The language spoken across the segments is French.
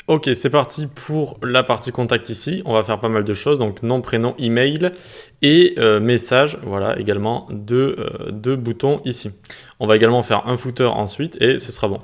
Ok, c'est parti pour la partie contact ici. On va faire pas mal de choses, donc nom, prénom, email et message. Voilà, également deux boutons ici. On va également faire un footer ensuite et ce sera bon.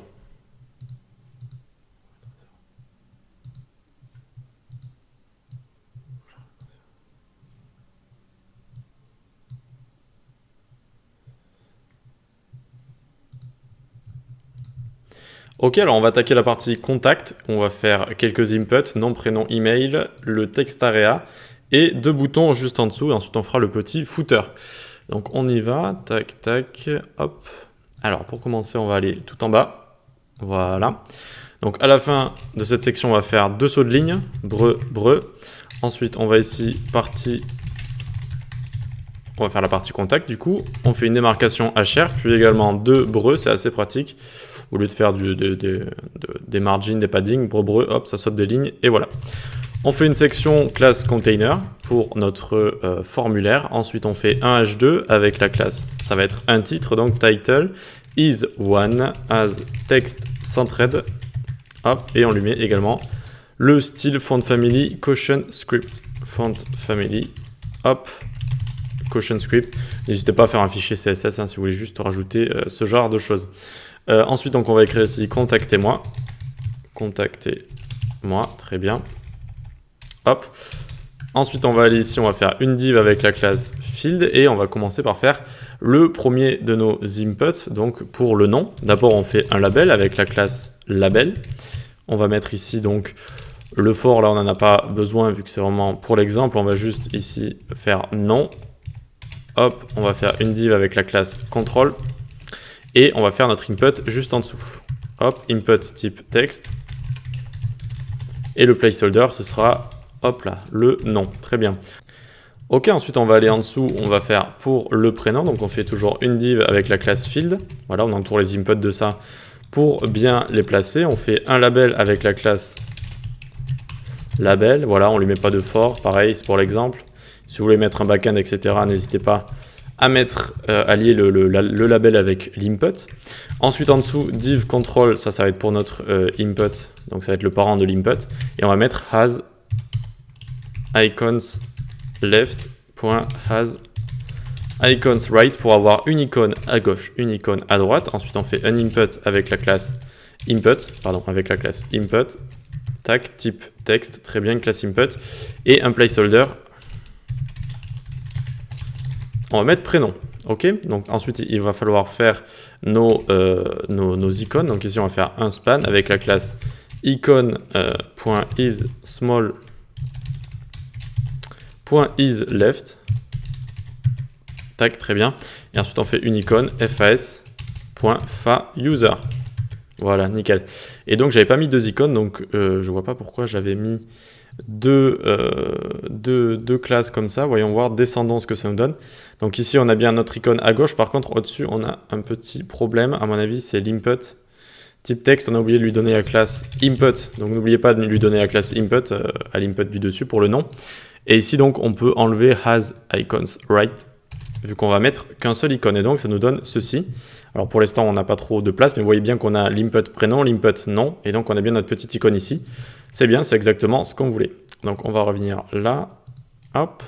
Ok, alors on va attaquer la partie contact. On va faire quelques inputs, nom, prénom, email, le texte area et deux boutons juste en dessous. Et ensuite, on fera le petit footer. Donc on y va, tac, tac, hop. Alors pour commencer, on va aller tout en bas. Voilà. Donc à la fin de cette section, on va faire deux sauts de ligne, breu. Ensuite, on va ici on va faire la partie contact du coup. On fait une démarcation HR, puis également deux breu, c'est assez pratique. Au lieu de faire des margins, des paddings, breu, hop, ça saute des lignes, et voilà. On fait une section classe container pour notre formulaire. Ensuite, on fait un H2 avec la classe, ça va être un titre, donc title is one as text centered. Hop, et on lui met également le style font family caution script. Font family, hop, caution script. N'hésitez pas à faire un fichier CSS si vous voulez juste rajouter ce genre de choses. Ensuite, donc, on va écrire ici contactez-moi. Contactez-moi, très bien. Hop. Ensuite, on va aller ici, on va faire une div avec la classe field et on va commencer par faire le premier de nos inputs, donc pour le nom. D'abord, on fait un label avec la classe label. On va mettre ici donc le for, là on n'en a pas besoin vu que c'est vraiment pour l'exemple. On va juste ici faire nom. Hop, on va faire une div avec la classe control. Et on va faire notre input juste en dessous. Hop, input type text. Et le placeholder, ce sera, hop là, le nom. Très bien. Ok, ensuite on va aller en dessous, on va faire pour le prénom. Donc on fait toujours une div avec la classe field. Voilà, on entoure les inputs de ça pour bien les placer. On fait un label avec la classe label. Voilà, on lui met pas de for. Pareil, c'est pour l'exemple. Si vous voulez mettre un backend, etc., n'hésitez pas à lier le label avec l'input. Ensuite en dessous, div control, ça va être pour notre input, donc ça va être le parent de l'input, et on va mettre has icons left.has icons right pour avoir une icône à gauche, une icône à droite. Ensuite on fait un input avec la classe input, tac, type text, très bien, classe input, et un placeholder. On va mettre prénom, ok. Donc ensuite il va falloir faire nos icônes. Donc ici on va faire un span avec la classe icon.isSmall.isLeft. Tac, très bien. Et ensuite on fait une icône fas.faUser. Voilà, nickel. Et donc j'avais pas mis deux icônes, donc je vois pas pourquoi j'avais mis deux classes comme ça. Voyons voir, descendons ce que ça nous donne. Donc ici on a bien notre icône à gauche. Par contre au-dessus on a un petit problème. À mon avis c'est l'input type texte. On a oublié de lui donner la classe input. Donc n'oubliez pas de lui donner la classe input à l'input du dessus pour le nom. Et ici donc on peut enlever has icons right vu qu'on va mettre qu'un seul icône. Et donc ça nous donne ceci. Alors pour l'instant on n'a pas trop de place, mais vous voyez bien qu'on a l'input prénom, l'input nom, et donc on a bien notre petite icône ici. C'est bien, c'est exactement ce qu'on voulait. Donc on va revenir là, hop.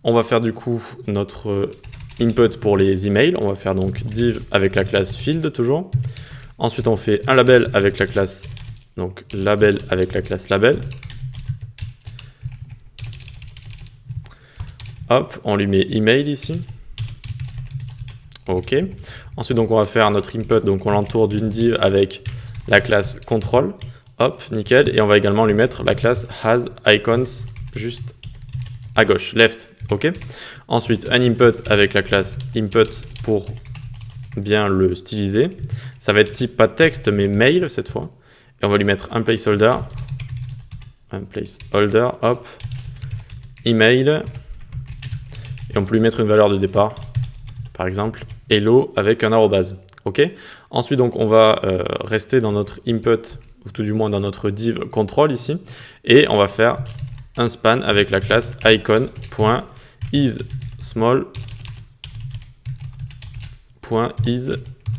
On va faire du coup notre input pour les emails. On va faire donc div avec la classe field toujours. Ensuite on fait un label avec la classe, donc label avec la classe label. Hop, on lui met email ici. Ok. Ensuite, donc, on va faire notre input, donc on l'entoure d'une div avec la classe control. Hop, nickel. Et on va également lui mettre la classe has icons juste à gauche, left. Ok. Ensuite, un input avec la classe input pour bien le styliser. Ça va être type pas texte, mais mail cette fois. Et on va lui mettre un placeholder. Hop. Email. Et on peut lui mettre une valeur de départ. Par exemple, hello avec un arrobase. Ok. Ensuite, donc, on va rester dans notre input, ou tout du moins dans notre div control ici, et on va faire un span avec la classe icon.isSmall.is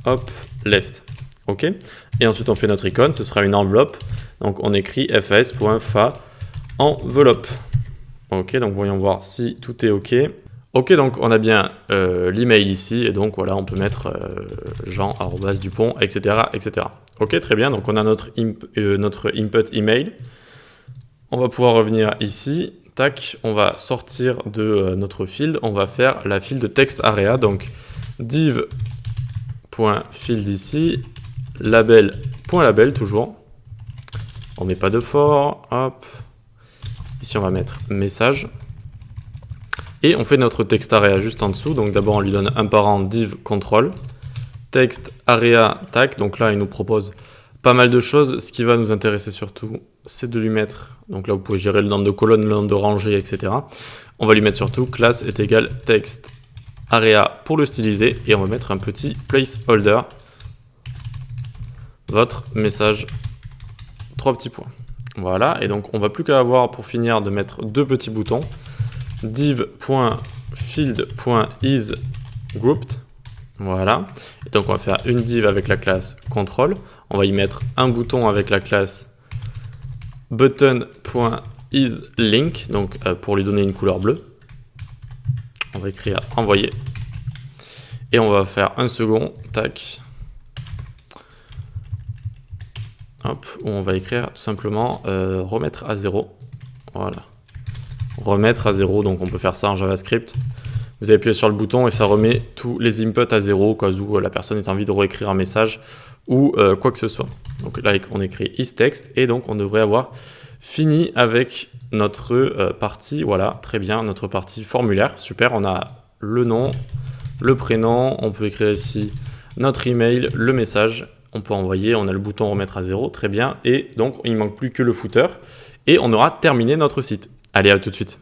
hop left. Ok. Et ensuite, on fait notre icône. Ce sera une enveloppe Donc on écrit fas.fa enveloppe. Ok, donc voyons voir si tout est ok. Ok, donc on a bien l'email ici, et donc voilà, on peut mettre Jean@Dupont, etc., etc. Ok, très bien, donc on a notre input email. On va pouvoir revenir ici, tac, on va sortir de notre field, on va faire la field text area, donc div.field ici, label.label toujours. On met pas de for, hop. Ici on va mettre message. Et on fait notre text area juste en dessous. Donc d'abord on lui donne un parent div control. Text area tac. Donc là il nous propose pas mal de choses. Ce qui va nous intéresser surtout, c'est de lui mettre, donc là vous pouvez gérer le nombre de colonnes, le nombre de rangées, etc. On va lui mettre surtout classe est égal text area pour le styliser. Et on va mettre un petit placeholder. Votre message, 3 petits points. Voilà, et donc on va plus qu'à avoir pour finir de mettre 2 petits boutons. div.field.isGrouped. Voilà. Et donc on va faire une div avec la classe control. On va y mettre un bouton avec la classe button.isLink, donc pour lui donner une couleur bleue. On va écrire envoyer. Et on va faire un second, tac. Hop, où on va écrire tout simplement remettre à 0. Voilà. Remettre à 0, donc on peut faire ça en JavaScript. Vous appuyez sur le bouton et ça remet tous les inputs à 0 au cas où la personne ait envie de réécrire un message ou quoi que ce soit. Donc là, on écrit isText et donc on devrait avoir fini avec notre partie. Voilà, très bien, notre partie formulaire. Super, on a le nom, le prénom, on peut écrire ici notre email, le message. On peut envoyer, on a le bouton remettre à 0, très bien. Et donc, il ne manque plus que le footer et on aura terminé notre site. Allez, à tout de suite.